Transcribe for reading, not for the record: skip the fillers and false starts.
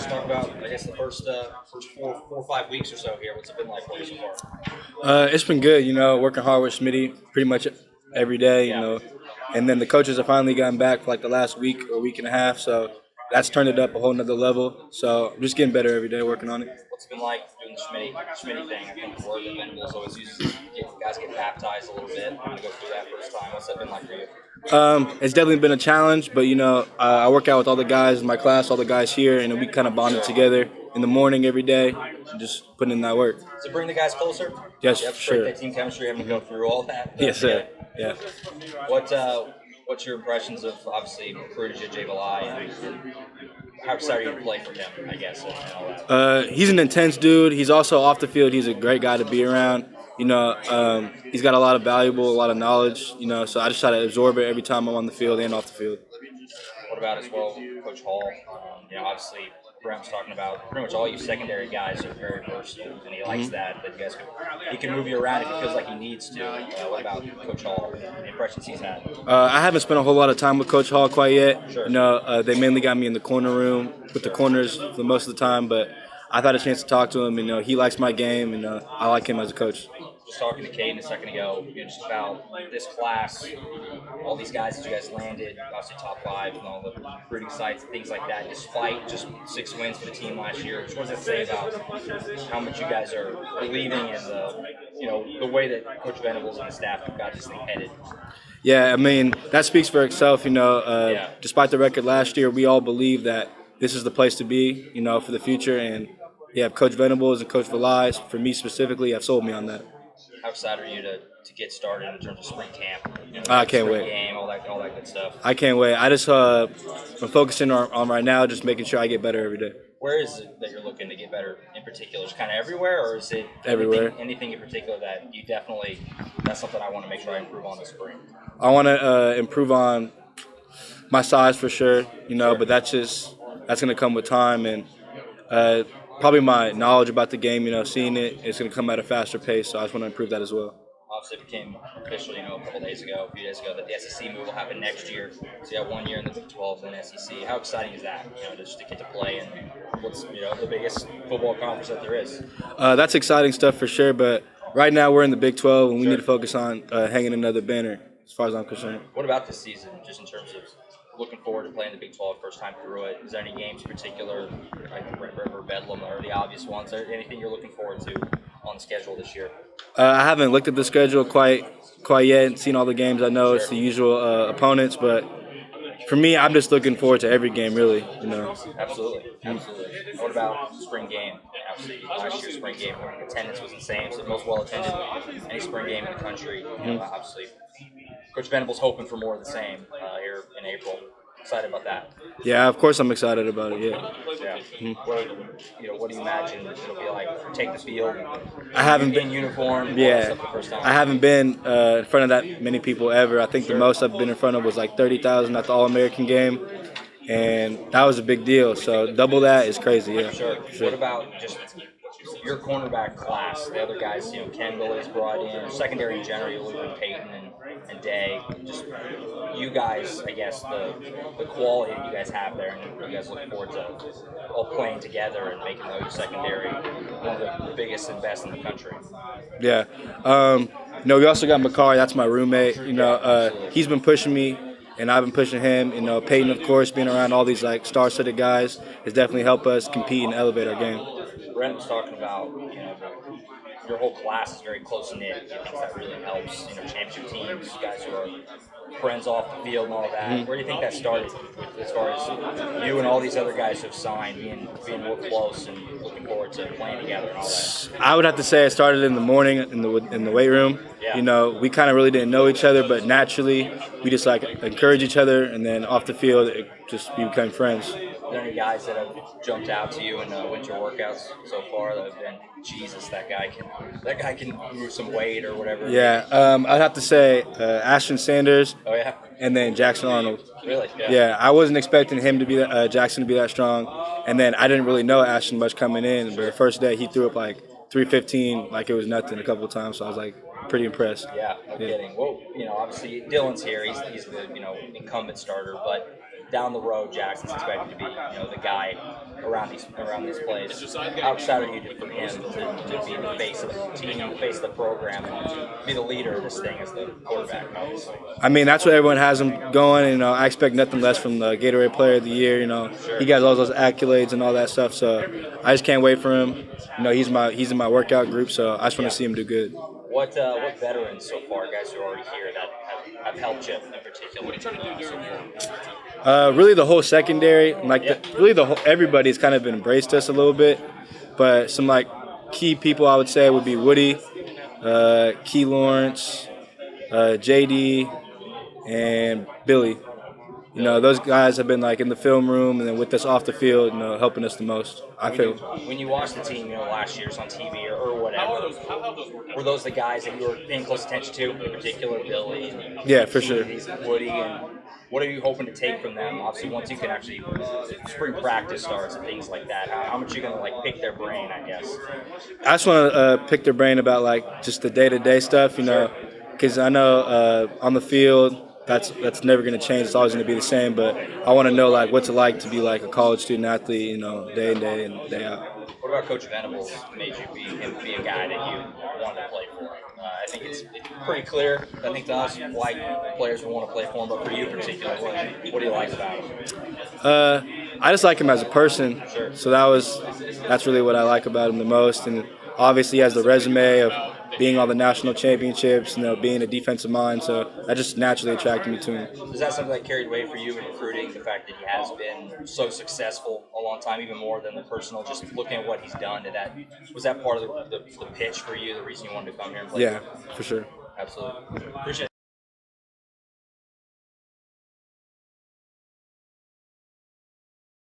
talk about, I guess, the first 4 or 5 weeks or so here. What's it been like for you so far? It's been good, working hard with Smitty pretty much every day, Yeah. And then the coaches have finally gotten back for like the last week or week and a half, so that's turned it up a whole nother level. So I'm just getting better every day working on it. What's it been like doing the Schmitty thing? I think the word that Venables always uses is guys get baptized a little bit. I'm going to go through that first time. What's that been like for you? It's definitely been a challenge, but I work out with all the guys in my class, all the guys here, and we kind of bonded together in the morning every day, and just putting in that work. Does it bring the guys closer? Yes, You have to sure. break that team chemistry, having to go through all that. Yes, sir. Yeah. What's your impressions of obviously recruited Jasaiah and how excited are you to play for him? I guess and all that. He's an intense dude. He's also off the field. He's a great guy to be around. He's got a lot of valuable, a lot of knowledge. So I just try to absorb it every time I'm on the field and off the field. What about as well, Coach Hall? Obviously, Brent was talking about pretty much all you secondary guys are very versatile, and he likes that. That you guys he can move you around if he feels like he needs to. What about Coach Hall? The impressions he's had? I haven't spent a whole lot of time with Coach Hall quite yet. Sure. They mainly got me in the corner room with the corners for most of the time, but I've had a chance to talk to him. He likes my game, and I like him as a coach. Just talking to Caden a second ago, just about this class, all these guys that you guys landed, obviously top 5, and all the recruiting sites, things like that, despite just 6 wins for the team last year. What does that say about how much you guys are believing in the way that Coach Venables and the staff have got this thing headed? Yeah, I mean, that speaks for itself. Despite the record last year, we all believe that this is the place to be, for the future. And yeah, Coach Venables and Coach Velez, for me specifically, have sold me on that. How excited are you to get started in terms of spring camp? I can't wait. Game, all that good stuff. I can't wait. I'm focusing on right now, just making sure I get better every day. Where is it that you're looking to get better in particular? Is it kind of everywhere, or is it everywhere? Anything in particular that you that's something I want to make sure I improve on this spring? I want to improve on my size for sure, but that's going to come with time and probably my knowledge about the game, seeing it's going to come at a faster pace, so I just want to improve that as well. Obviously, it became official, a few days ago, that the SEC move will happen next year. So you have 1 year in the Big 12 and then SEC. How exciting is that, just to get to play in what's, the biggest football conference that there is? That's exciting stuff for sure, but right now we're in the Big 12 and we need to focus on hanging another banner as far as I'm concerned. What about this season, just in terms of looking forward to playing the Big 12 first time through it? Is there any games in particular, like Red River, Bedlam, or the obvious ones? Is there anything you're looking forward to on the schedule this year? I haven't looked at the schedule quite yet, seen all the games. I know it's the usual opponents, but for me, I'm just looking forward to every game, really. Absolutely. What about spring game? Obviously, last year's spring game, where attendance was insane. It's the most well-attended any spring game in the country. Obviously, Coach Venables hoping for more of the same here in April. Excited about that? Yeah, of course I'm excited about it. Yeah. What do you imagine it'll be like? Take the field. I haven't been in uniform. Yeah, the first time. I haven't been in front of that many people ever. I think the most I've been in front of was like 30,000 at the All-American game, and that was a big deal. So double that is crazy. Yeah. Sure. What about just your cornerback class? The other guys, Kendall is brought in. Secondary in general, you look at Peyton and Day. Just you guys, I guess the quality that you guys have there, and you guys look forward to all playing together and making your secondary one of the biggest and best in the country. Yeah. We also got Makari. That's my roommate. He's been pushing me, and I've been pushing him. Peyton, of course, being around all these like star-studded guys has definitely helped us compete and elevate our game. Brent was talking about, your whole class is very close-knit. I think that really helps, championship teams, guys who are friends off the field and all that. Mm-hmm. Where do you think that started as far as you and all these other guys who have signed, being more close and looking forward to playing together and all that? I would have to say it started in the morning in the weight room. Yeah. We kind of really didn't know each other, but naturally we just like encourage each other, and then off the field we became friends. Are there any guys that have jumped out to you in winter workouts so far that have been, Jesus, that guy can move some weight or whatever? Yeah, I'd have to say Ashton Sanders. Oh yeah. And then Jackson Arnold. Really? Yeah, I wasn't expecting him to be Jackson to be that strong, and then I didn't really know Ashton much coming in. But the first day he threw up like 315, like it was nothing a couple of times. So I was like pretty impressed. Yeah, no kidding. Well, obviously Dylan's here. He's the incumbent starter, but down the road, Jackson's expected to be the guy around these plays. How excited are you for him to be the face of the team, the face of the program, and be the leader of this thing as the quarterback, obviously. I mean, that's what everyone has him going. You know, I expect nothing less from the Gatorade Player of the Year. You know, Sure. he got all those accolades and all that stuff. So I just can't wait for him. You know, he's in my workout group, so I just want to see him do good. What veterans so far, guys who are already here that have helped you in particular? So far? Really, the whole secondary, like really the whole everybody's kind of embraced us a little bit. But some like key people I would say would be Woody, Key Lawrence, JD, and Billy. You know, those guys have been like in the film room and then with us off the field, you know, helping us the most. I feel. When you watched the team, last year's on TV or whatever, were those the guys that you were paying close attention to, in particular, Billy? And Yeah, for sure. Woody, and what are you hoping to take from them? Obviously, once you can actually spring practice starts and things like that, how much are you gonna pick their brain? I guess. I just want to pick their brain about like just the day-to-day stuff, you know, because I know on the field that's never going to change. It's always going to be the same. But I want to know like what's it like to be like a college student athlete, you know, day in day and day out. What about Coach Venables made you be a guy that you wanted to play for? I think it's pretty clear, I think, to us why players would want to play for him, but for you in particular, what do you like about him? I just like him as a person. Sure. So that's really what I like about him the most. And obviously he has the resume of being on the national championships, you know, being a defensive mind. So that just naturally attracted me to him. Is that something that carried weight for you in recruiting, the fact that he has been so successful a long time, even more than the personal, just looking at what he's done? Was that part of the pitch for you, the reason you wanted to come here and play? Yeah, for sure. Absolutely. Appreciate it.